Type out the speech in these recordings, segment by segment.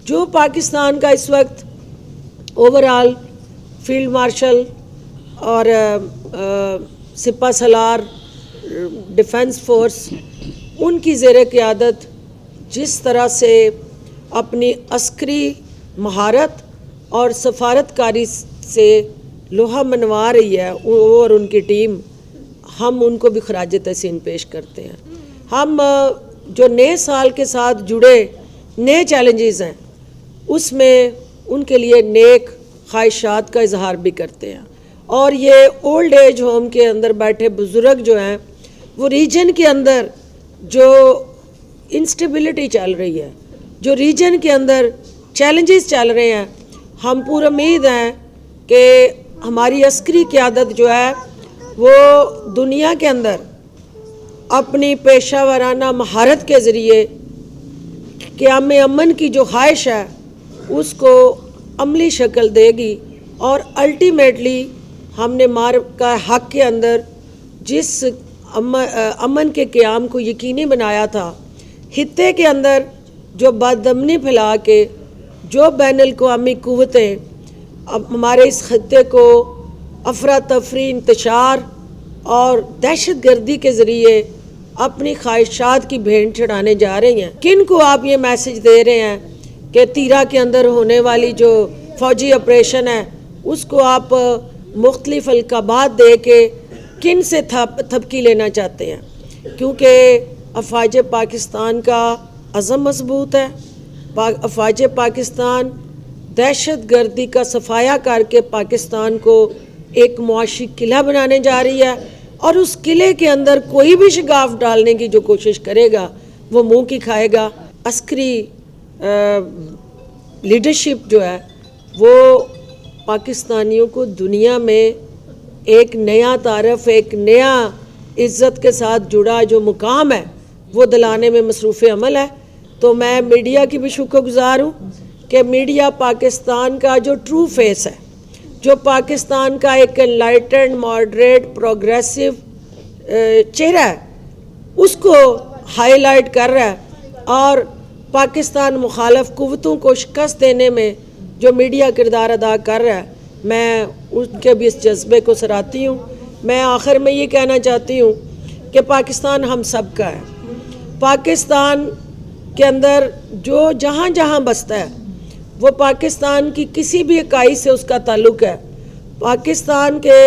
जो पाकिस्तान का इस वक्त ओवरऑल फील्ड मार्शल और सिपा सलार डिफेंस फोर्स उनकी ज़ेर क़यादत जिस तरह से अपनी अस्करी महारत और सफारतकारी से लोहा मनवा रही है और उनकी टीम, हम उनको भी खराज तहसीन पेश करते हैं। हम जो नए साल के साथ जुड़े नए चैलेंजेस हैं उसमें उनके लिए नेक ख्वाहिशात का इजहार भी करते हैं। और ये ओल्ड एज होम के अंदर बैठे बुज़ुर्ग जो हैं वो रीजन के अंदर जो इंस्टेबिलिटी चल रही है, जो रीजन के अंदर चैलेंजेस चल रहे हैं, हम पूरी उम्मीद हैं कि हमारी अस्करी क़यादत जो है वो दुनिया के अंदर अपनी पेशा वाराना महारत के ज़रिए क़याम अमन की जो ख्वाहिश है उसको अमली शक्ल देगी। और अल्टीमेटली हमने मार का हक़ के अंदर जिस अमन के क़याम को यकीनी बनाया था, हित्ते के अंदर जो बदअमनी फैला के जो बैनुल-अक़वामी क़ुव्वतें अब हमारे इस खत्ते को अफरा तफरी, इंतशार और दहशत गर्दी के ज़रिए अपनी ख्वाहिशात की भेंट चढ़ाने जा रही हैं, किन को आप ये मैसेज दे रहे हैं कि तीरा के अंदर होने वाली जो फ़ौजी ऑपरेशन है उसको आप मुख्तलिफ अलक़ाबात दे के किन से थपकी लेना चाहते हैं? क्योंकि अफ़वाज पाकिस्तान का अज़म मजबूत है। अफ़वाज पाकिस्तान दहशत गर्दी का सफाया करके पाकिस्तान को एक मुआशी किला बनाने जा रही है और उस किले के अंदर कोई भी शिगाफ डालने की जो कोशिश करेगा वो मुंह की खाएगा। अस्करी लीडरशिप जो है वो पाकिस्तानियों को दुनिया में एक नया तारफ़, एक नया इज़्ज़त के साथ जुड़ा जो मुकाम है वो दिलाने में मसरूफ़ अमल है। तो मैं मीडिया की भी शुक्रगुज़ार हूँ कि मीडिया पाकिस्तान का जो ट्रू फेस है, जो पाकिस्तान का एक एनलाइटेंड, मॉडरेट, प्रोग्रेसिव चेहरा है, उसको हाईलाइट कर रहा है। और पाकिस्तान मुखालफ कुव्वतों को शिकस्त देने में जो मीडिया किरदार अदा कर रहा है, मैं उनके भी इस जज्बे को सराहती हूँ। मैं आखिर में ये कहना चाहती हूँ कि पाकिस्तान हम सब का है। पाकिस्तान के अंदर जो जहाँ जहाँ बसता है वो पाकिस्तान की किसी भी इकाई से उसका ताल्लुक़ है। पाकिस्तान के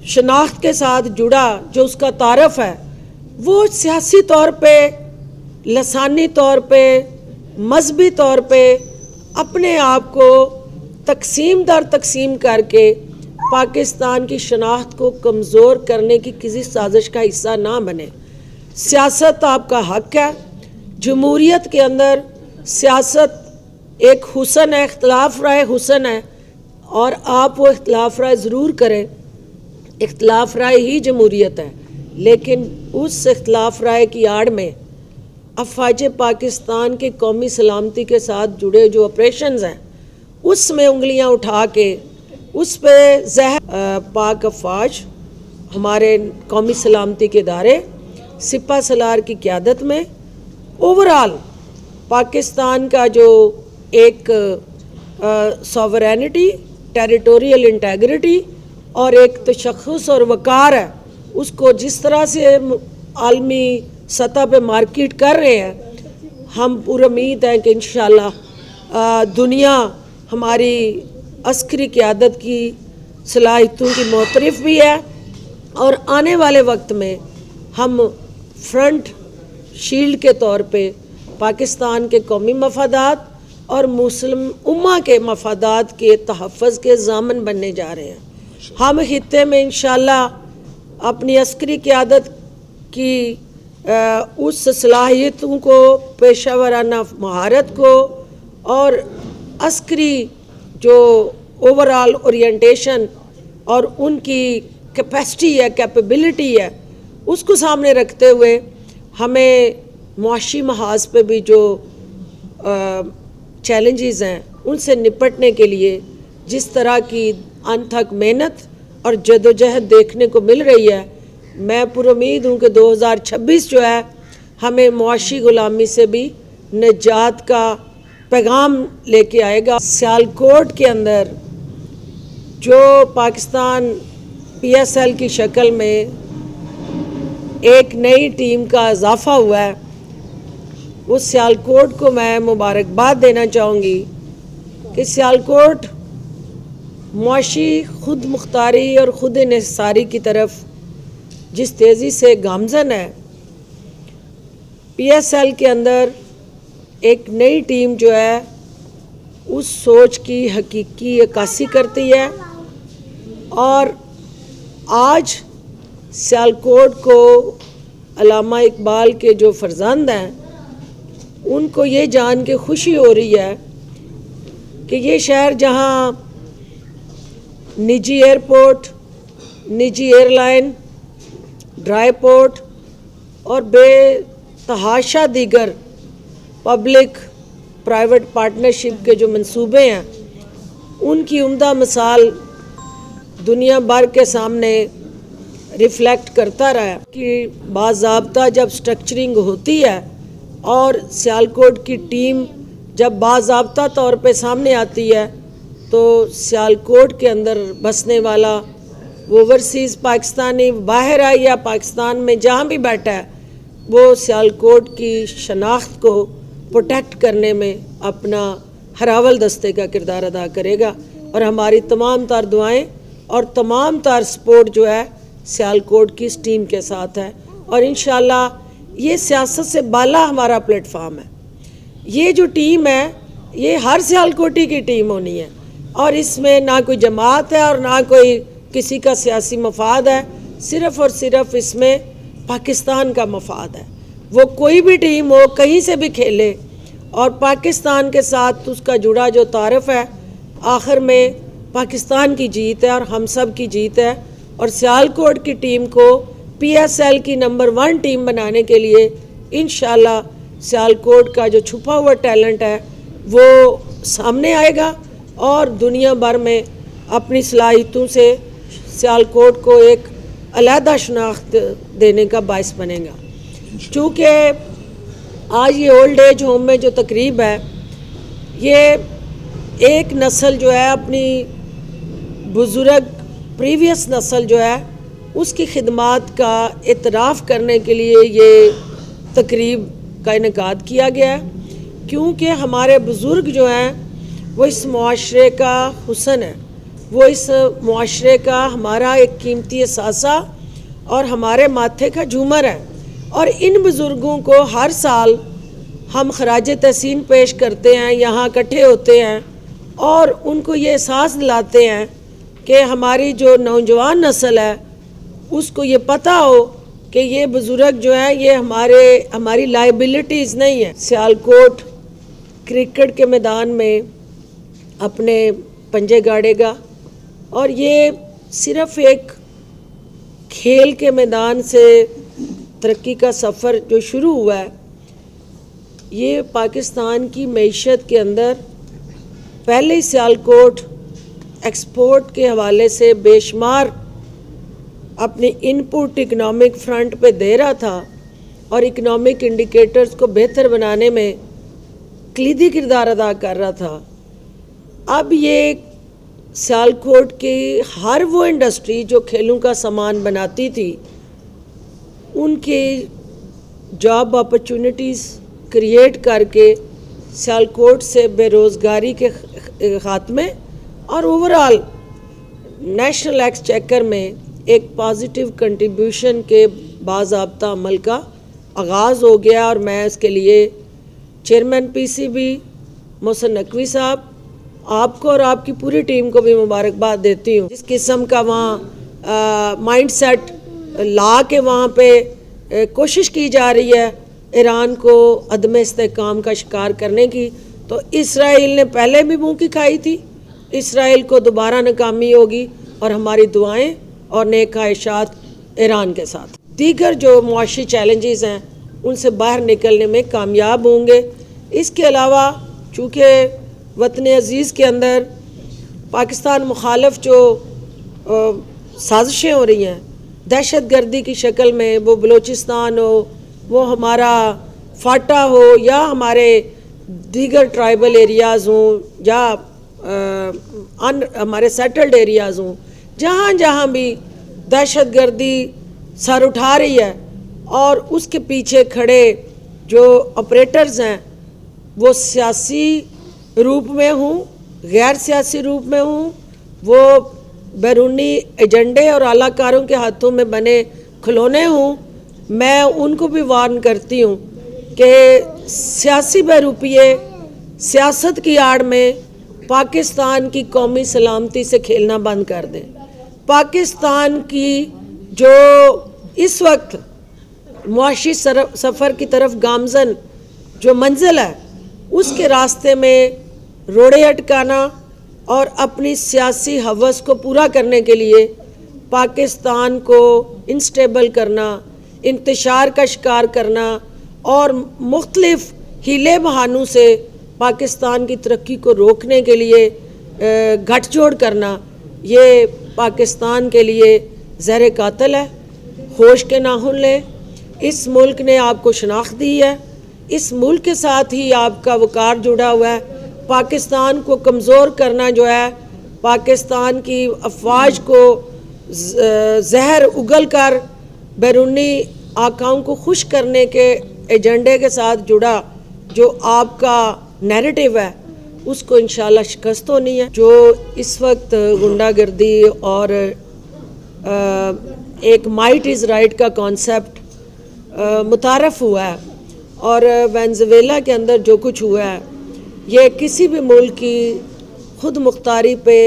शनाख्त के साथ जुड़ा जो उसका तारफ़ है वो सियासी तौर पे, लसानी तौर पे, मजहबी तौर पे अपने आप को तकसीम दर तकसीम करके पाकिस्तान की शनाख्त को कमज़ोर करने की किसी साजिश का हिस्सा ना बने। सियासत आपका हक़ है। जमहूरियत के अंदर सियासत एक हुसन है, इख्तिलाफ राय हुसन है और आप वो इख्तिलाफ राय ज़रूर करें। इख्तिलाफ राय ही जमहूरियत है। लेकिन उस इख्तिलाफ राय की आड़ में अफ़वाज पाकिस्तान के कौमी सलामती के साथ जुड़े जो ऑपरेशंस हैं उसमें उंगलियां उठा के उस पर पाक अफ़वाज, हमारे कौमी सलामती के इदारे, सिपा सलार की क़यादत में ओवरऑल पाकिस्तान का जो एक सॉवरेनिटी, टेरिटोरियल इंटेग्रिटी और एक तशख़्ख़ुस और वक़ार है, उसको जिस तरह से आलमी सतह पे मार्केट कर रहे हैं, हम पूरी उम्मीद है कि इंशाअल्लाह दुनिया हमारी अस्करी क़यादत की सलाहियतों की मोतरफ़ भी है और आने वाले वक्त में हम फ्रंट शील्ड के तौर पे पाकिस्तान के कौमी मफादात और मुस्लिम उम्मा के मफादात के तहफ़्फ़ुज़ के ज़ामन बनने जा रहे हैं। हम खित्ते में इंशाअल्लाह अपनी अस्करी क़यादत की उस सलाहियतों को, पेशा वाराना महारत को और अस्करी जो ओवरऑल ओरिएंटेशन और उनकी कैपेसिटी है, कैपेबिलिटी है, उसको सामने रखते हुए हमें मुआशी महाज पे भी जो चैलेंजेस हैं उनसे निपटने के लिए जिस तरह की अनथक मेहनत और जदोजहद देखने को मिल रही है, मैं पूरी उम्मीद हूँ कि 2026 जो है हमें मुआशी ग़ुलामी से भी निजात का पैगाम लेके आएगा। सियालकोट के अंदर जो पाकिस्तान PSL की शक्ल में एक नई टीम का इजाफा हुआ है, उस सियालकोट को मैं मुबारकबाद देना चाहूँगी कि सियालकोट मुआशी खुद मुख्तारी और खुद इन्हिसारी की तरफ जिस तेज़ी से गामज़न है, PSL के अंदर एक नई टीम जो है उस सोच की हकीकी अक्कासी करती है। और आज सियालकोट को अल्लामा इकबाल के जो फर्जंद हैं, उनको ये जान के खुशी हो रही है कि ये शहर जहाँ निजी एयरपोर्ट, निजी एयरलाइन, ड्राई पोर्ट और बेतहाशा दीगर पब्लिक प्राइवेट पार्टनरशिप के जो मंसूबे हैं, उनकी उम्दा मिसाल दुनिया भर के सामने रिफ्लेक्ट करता रहा कि बाज़ाब्ता जब स्ट्रक्चरिंग होती है और सियालकोट की टीम जब बाज़ाब्ता तौर पे सामने आती है, तो सियालकोट के अंदर बसने वाला वो ओवरसीज़ पाकिस्तानी बाहर आए या पाकिस्तान में जहाँ भी बैठा है, वो सियालकोट की शनाख्त को प्रोटेक्ट करने में अपना हरावल दस्ते का किरदार अदा करेगा। और हमारी तमाम तार दुआएं और तमाम तार सपोर्ट जो है सियालकोट की इस टीम के साथ है। और इंशाल्लाह ये सियासत से बाला हमारा प्लेटफार्म है। ये जो टीम है ये हर सियालकोटी की टीम होनी है और इसमें ना कोई जमात है और ना कोई किसी का सियासी मफाद है, सिर्फ़ और सिर्फ इसमें पाकिस्तान का मफाद है। वो कोई भी टीम हो, कहीं से भी खेले, और पाकिस्तान के साथ उसका जुड़ा जो तारफ़ है, आखिर में पाकिस्तान की जीत है और हम सब की जीत है। और सियालकोट की टीम को PSL की नंबर 1 टीम बनाने के लिए इंशाल्लाह सियालकोट का जो छुपा हुआ टैलेंट है वो सामने आएगा और दुनिया भर में अपनी सलाहियतों से सियालकोट को एक अलहदा शनाख्त देने का बायस बनेगा। चूँकि आज ये ओल्ड एज होम में जो तकरीब है, ये एक नस्ल जो है अपनी बुज़ुर्ग प्रीवियस नस्ल जो है उसकी खिदमात का इतराफ़ करने के लिए ये तकरीब का इनेकाद किया गया है, क्योंकि हमारे बुज़ुर्ग जो हैं वो इस मुआशरे का हुस्न है, वो इस मुआशरे का हमारा एक कीमती असासा और हमारे माथे का झूमर है। और इन बुज़ुर्गों को हर साल हम खराज तहसीन पेश करते हैं, यहाँ इकट्ठे होते हैं और उनको ये एहसास दिलाते हैं कि हमारी जो नौजवान नस्ल है उसको ये पता हो कि ये बुज़ुर्ग जो हैं ये हमारी लाइबिलिटीज़ नहीं है। सियालकोट क्रिकेट के मैदान में अपने पंजे गाड़ेगा और ये सिर्फ़ एक खेल के मैदान से तरक्की का सफ़र जो शुरू हुआ है, ये पाकिस्तान की मईशत के अंदर पहले ही सियालकोट एक्सपोर्ट के हवाले से बेशुमार अपने इनपुट इकनॉमिक फ्रंट पे दे रहा था और इकनॉमिक इंडिकेटर्स को बेहतर बनाने में कलीदी किरदार अदा कर रहा था। अब ये सियालकोट की हर वो इंडस्ट्री जो खेलों का सामान बनाती थी, उनके जॉब अपॉर्चुनिटीज़ क्रिएट करके सियालकोट से बेरोज़गारी के ख़ात्मे और ओवरऑल नेशनल एक्सचेकर में एक पॉजिटिव कंट्रीब्यूशन के बाज़ाब्ता अमल का आगाज़ हो गया। और मैं इसके लिए चेयरमैन PCB मोहसिन नकवी साहब, आपको और आपकी पूरी टीम को भी मुबारकबाद देती हूँ। जिस किस्म का वहाँ माइंडसेट ला के वहाँ पे कोशिश की जा रही है ईरान को अदम इस्तेहकाम का शिकार करने की, तो इसराइल ने पहले भी मुँह की खाई थी, इसराइल को दोबारा नाकामी होगी और हमारी दुआएं और नेक ख्वाहिशात ईरान के साथ। दीगर जो मुआशी चैलेंजेस हैं उनसे बाहर निकलने में कामयाब होंगे। इसके अलावा चूँकि वतन अज़ीज़ के अंदर पाकिस्तान मुखालफ जो साजिशें हो रही हैं दहशत गर्दी की शक्ल में, वो बलूचिस्तान हो, वो हमारा फाटा हो या हमारे दीगर ट्राइबल एरियाज़ हों या हमारे सेटल्ड एरियाज़ हों, जहाँ जहाँ भी दहशतगर्दी सर उठा रही है और उसके पीछे खड़े जो ऑपरेटर्स हैं वो सियासी रूप में हूँ, गैर सियासी रूप में हूँ, वो बैरूनी एजेंडे और आलाकारों के हाथों में बने खिलौने हूँ, मैं उनको भी वार्न करती हूँ कि सियासी बहरूपिये सियासत की आड़ में पाकिस्तान की कौमी सलामती से खेलना बंद कर दें। पाकिस्तान की जो इस वक्त मुआशी सफ़र की तरफ गामजन जो मंजिल है, उसके रास्ते में रोड़े अटकाना और अपनी सियासी हवस को पूरा करने के लिए पाकिस्तान को इंस्टेबल करना, इंतशार का शिकार करना और मुख्तलिफ हीले बहानों से पाकिस्तान की तरक्की को रोकने के लिए गठजोड़ करना, ये पाकिस्तान के लिए ज़हर कातिल है। होश के नाखून लें। इस मुल्क ने आपको शनाख्त दी है, इस मुल्क के साथ ही आपका वकार जुड़ा हुआ है। पाकिस्तान को कमज़ोर करना जो है, पाकिस्तान की अफवाज को जहर उगल कर बैरूनी आकाओं को खुश करने के एजेंडे के साथ जुड़ा जो आपका नैरेटिव है, उसको इंशाल्लाह शिकस्त होनी है। जो इस वक्त गुंडागर्दी और एक माइट इज़ राइट का कॉन्सेप्ट मुतारफ़ हुआ है और वेनेज़ुएला के अंदर जो कुछ हुआ है, ये किसी भी मुल्क की खुद मुख्तारी पे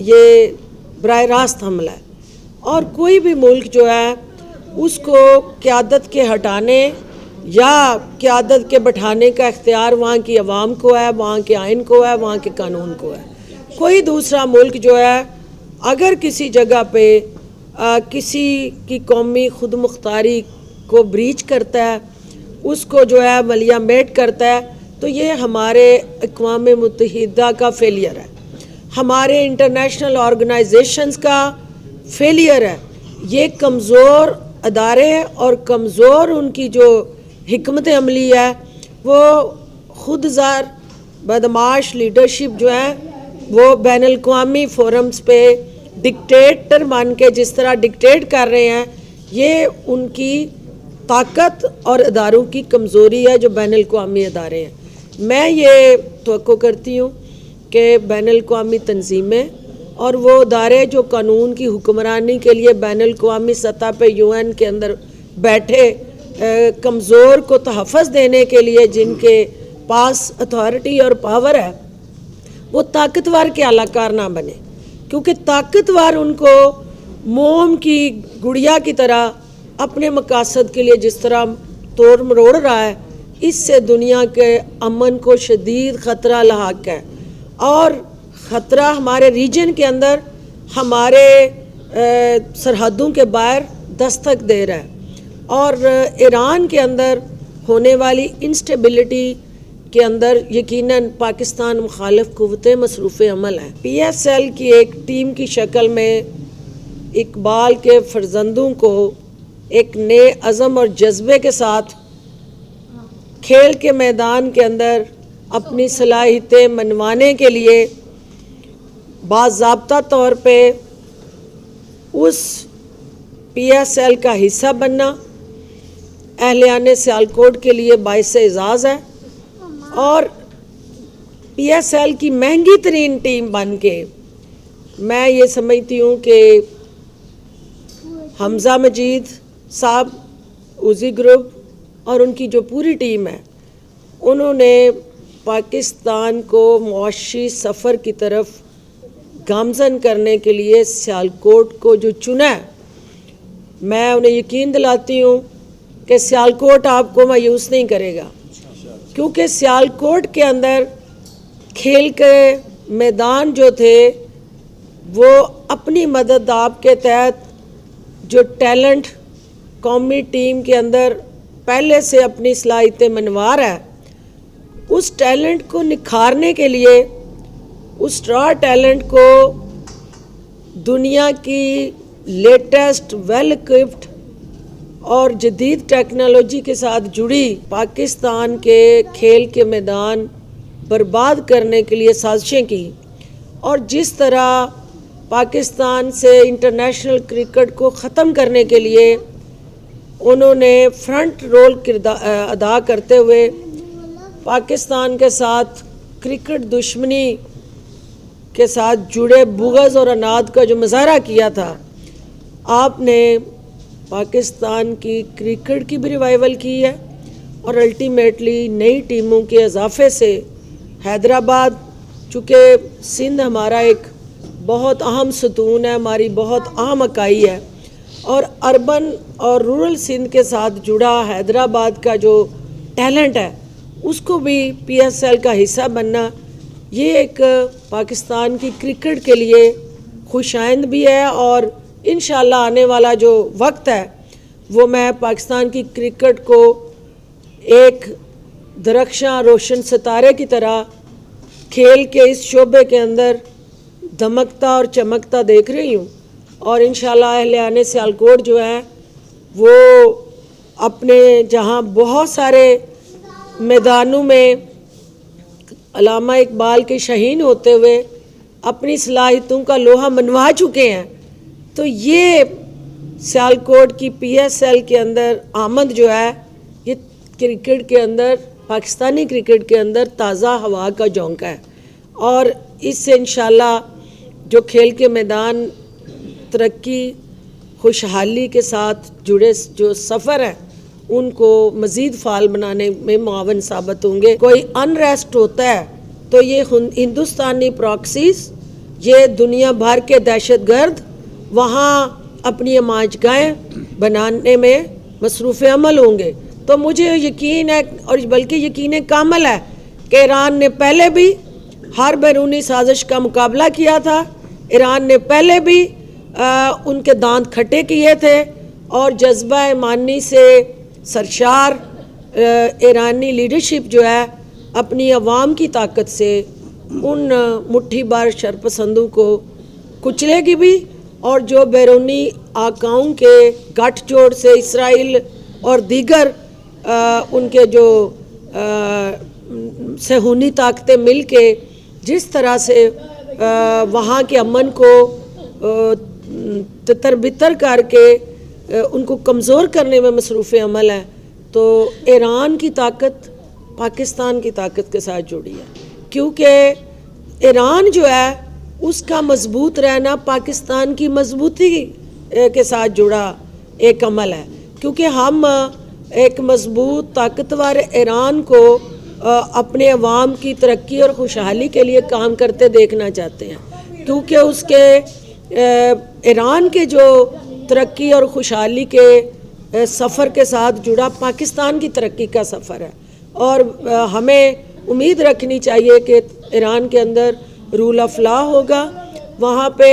ये बराह रास्त हमला है और कोई भी मुल्क जो है उसको क़यादत के हटाने या क़यादत के बैठाने का इख्तियार वहाँ की अवाम को है, वहाँ के आइन को है, वहाँ के कानून को है। कोई दूसरा मुल्क जो है अगर किसी जगह पे किसी की कौमी खुद मुख्तारी को ब्रीच करता है, उसको जो है मलिया मेट करता है, तो ये हमारे अक़वाम मुत्तहिदा का फेलियर है, हमारे इंटरनेशनल ऑर्गेनाइजेशंस का फेलियर है। ये कमज़ोर अदारे हैं और कमज़ोर उनकी जो हिकमत अमली है वो खुदजार बदमाश लीडरशिप जो है वो बैनुल अक़वामी फोरम्स पे डिक्टेटर मान के जिस तरह डिक्टेट कर रहे हैं, ये उनकी ताकत और अदारों की कमज़ोरी है जो बैनुल अक़वामी अदारे हैं। मैं ये तवक्को करती हूँ कि बैनुल अक़वामी तंजीमें और वो अदारे जो कानून की हुक्मरानी के लिए बैनुल अक़वामी सतह पे UN के अंदर बैठे कमज़ोर को तहफ़्फ़ुज़ देने के लिए जिनके पास अथॉरिटी और पावर है, वो ताकतवर के आलाकार ना बने, क्योंकि ताकतवर उनको मोम की गुड़िया की तरह अपने मकासद के लिए जिस तरह तोड़ मरोड़ रहा है, इससे दुनिया के अमन को शदीद ख़तरा लाहक है और ख़तरा हमारे रीजन के अंदर हमारे सरहदों के बाहर दस्तक दे रहा है और ईरान के अंदर होने वाली इंस्टेबिलिटी के अंदर यकीनन पाकिस्तान मुखालिफ क़ुव्वतें मसरूफ़ अमल हैं। PSL की एक टीम की शक्ल में इकबाल के फ़र्जंदों को एक नए अज़म और जज्बे के साथ खेल के मैदान के अंदर अपनी सलाहियतें मनवाने के लिए बाज़ाब्ता तौर पे उस PSL का हिस्सा बनना अहलियाने सियालकोट के लिए बाइस एज़ाज़ है और PSL की महंगी तरीन टीम बन के मैं ये समझती हूँ कि हमज़ा मजीद साहब, उज़ी ग्रुप और उनकी जो पूरी टीम है, उन्होंने पाकिस्तान को मुआशी सफ़र की तरफ गामज़न करने के लिए सियालकोट को जो चुना है, मैं उन्हें यकीन दिलाती हूँ कि सियालकोट आपको मायूस नहीं करेगा, क्योंकि सियालकोट के अंदर खेल के मैदान जो थे वो अपनी मदद आपके तहत जो टैलेंट कौमी टीम के अंदर पहले से अपनी सलाहियतें मनवा रहा है, उस टैलेंट को निखारने के लिए, उस रॉ टैलेंट को दुनिया की लेटेस्ट वेल इक्विप्ड और जदीद टेक्नोलॉजी के साथ जुड़ी पाकिस्तान के खेल के मैदान बर्बाद करने के लिए साजिशें की और जिस तरह पाकिस्तान से इंटरनेशनल क्रिकेट को ख़त्म करने के लिए उन्होंने फ्रंट रोल अदा करते हुए पाकिस्तान के साथ क्रिकेट दुश्मनी के साथ जुड़े बुग़्ज़ और अनाद का जो मुज़ाहरा किया था, आपने पाकिस्तान की क्रिकेट की भी रिवाइवल की है और अल्टीमेटली नई टीमों के इजाफे से हैदराबाद, चूँकि सिंध हमारा एक बहुत अहम सतून है, हमारी बहुत अहम इकाई है और अर्बन और रूरल सिंध के साथ जुड़ा हैदराबाद का जो टैलेंट है उसको भी PSL का हिस्सा बनना, ये एक पाकिस्तान की क्रिकेट के लिए खुशाइंद भी है और इंशाल्लाह आने वाला जो वक्त है वो मैं पाकिस्तान की क्रिकेट को एक दरख्शां रोशन सितारे की तरह खेल के इस शोबे के अंदर धमकता और चमकता देख रही हूँ और इंशाल्लाह अहले सियालकोट जो है वो अपने जहाँ बहुत सारे मैदानों में अल्लामा इकबाल के शहीन होते हुए अपनी सलाहियतों का लोहा मनवा चुके हैं, तो ये सियालकोट की PSL के अंदर आमद जो है ये क्रिकेट के अंदर, पाकिस्तानी क्रिकेट के अंदर ताज़ा हवा का झोंका है और इससे इंशाल्लाह जो खेल के मैदान तरक्की खुशहाली के साथ जुड़े जो सफ़र हैं उनको मज़ीद फाल बनाने में मुआवन साबित होंगे। कोई अनरेस्ट होता है तो ये हिंदुस्तानी प्रॉक्सीज़, ये दुनिया भर के दहशतगर्द वहाँ अपनी आमाजगाहें बनाने में मसरूफ़ अमल होंगे। तो मुझे यकीन है और बल्कि यकीन कामिल है कि ईरान ने पहले भी हर बैरूनी साजिश का मुकाबला किया था, ईरान ने पहले भी उनके दांत खट्टे किए थे और जज्बा ईमानी से सरशार ईरानी लीडरशिप जो है अपनी अवाम की ताकत से उन मुट्ठी बार शरपसंदों को कुचलेगी भी और जो बैरूनी आकाओं के गठजोड़ से इसराइल और दीगर उनके जो सहूनी ताकतें मिल के जिस तरह से वहाँ के अमन को तितर बितर करके उनको कमज़ोर करने में मसरूफ़ अमल है, तो ईरान की ताकत पाकिस्तान की ताकत के साथ जुड़ी है क्योंकि ईरान जो है उसका मजबूत रहना पाकिस्तान की मजबूती के साथ जुड़ा एक अमल है क्योंकि हम एक मजबूत ताकतवर ईरान को अपने अवाम की तरक्की और खुशहाली के लिए काम करते देखना चाहते हैं क्योंकि उसके ईरान के जो तरक्की और खुशहाली के सफ़र के साथ जुड़ा पाकिस्तान की तरक्की का सफ़र है और हमें उम्मीद रखनी चाहिए कि ईरान के अंदर रूल ऑफ लॉ होगा, वहाँ पे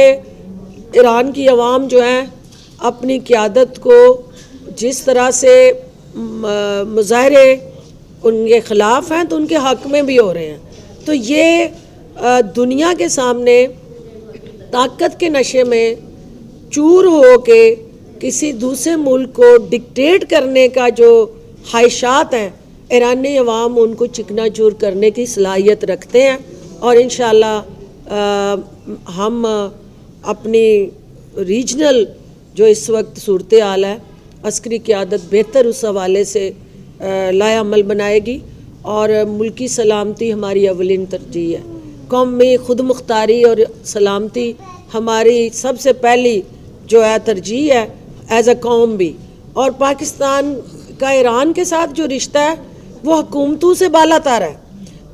ईरान की अवाम जो है अपनी क़यादत को जिस तरह से मुजाहरे उनके ख़िलाफ़ हैं तो उनके हक़ में भी हो रहे हैं, तो ये दुनिया के सामने ताकत के नशे में चूर हो के किसी दूसरे मुल्क को डिक्टेट करने का जो ख्वाहिशात हैं, ईरानी अवाम उनको चिकना चूर करने की सलाहियत रखते हैं और इंशाल्लाह हम अपनी रीजनल जो इस वक्त सूरत हाल है अस्करी क़यादत बेहतर उस हवाले से लायामल बनाएगी और मुल्की सलामती हमारी अवलिन तरजीह है। कौमी खुद मुख्तारी और सलामती हमारी सबसे पहली जो है तरजीह है एज अ कौम भी, और पाकिस्तान का ईरान के साथ जो रिश्ता है वो हुकूमतों से बालातर है।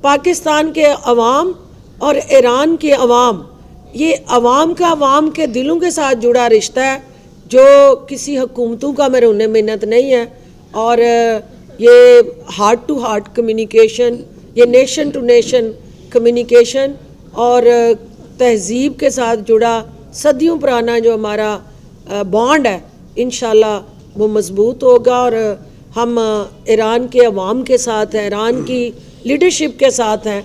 पाकिस्तान के अवाम और ईरान के अवाम, ये अवाम का अवाम के दिलों के साथ जुड़ा रिश्ता है जो किसी हुकूमतों का मरून मिन्नत नहीं है और ये हार्ट टू हार्ट कम्युनिकेशन, ये नेशन टू नेशन कम्युनिकेशन और तहज़ीब के साथ जुड़ा सदियों पुराना जो हमारा बॉन्ड है इंशाल्लाह वो मज़बूत होगा और हम ईरान के अवाम के साथ हैं, ईरान की लीडरशिप के साथ हैं